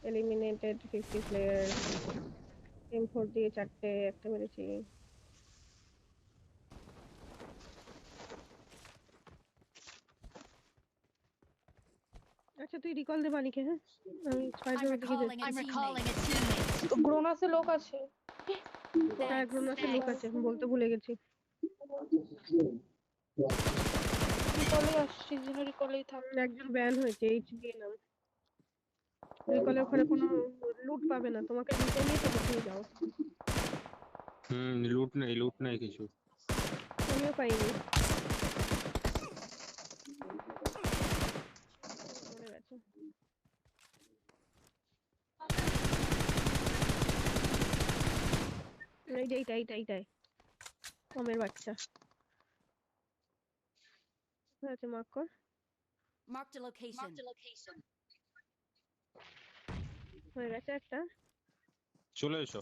Eliminated 50 player. M4 দিয়ে 4টে একটা মেরেছি। আচ্ছা তুই রিকল দে মানিকে। হ্যাঁ আমি স্পাইডারের দিকে যাচ্ছি। I'm recalling a teammate. তো গ্রোনাসে লোক আছে। হ্যাঁ গ্রোনাসে লোক আছে, বলতে ভুলে গেছি। রিকলে আসছি, যেন রিকলেই থাক। একজন ব্যান হয়েছে, এইচ দিয়ে নাম। রিকলের ওখানে কোনো লুট পাবে না, তোমাকে লুটে নিয়ে তবে তুমি যাও। লুট নাই কিছু। আমিও পাইনি। মরে গেছে। এইটাই কমের বাচ্চা আছে। মার্ক কর। Marked a location. হয়ে গেছে একটা। চলে এসো।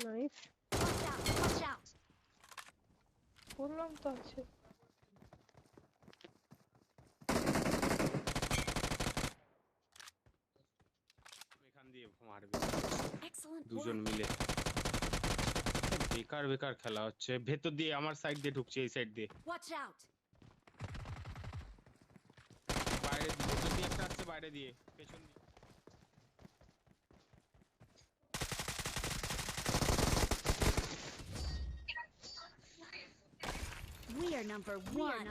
নাইস। Watch out. বললাম তো আছে। এখান দিয়ে মারবে Excellent দুজন work. মিলে। বেকার খেলা হচ্ছে। ভেতর দিয়ে আমার সাইড দিয়ে ঢুকছে, এই সাইড দিয়ে। Watch out. বাইরে ভেতর দিয়ে একটা আসছে, বাইরে দিয়ে পেছন দিয়ে। We are number one.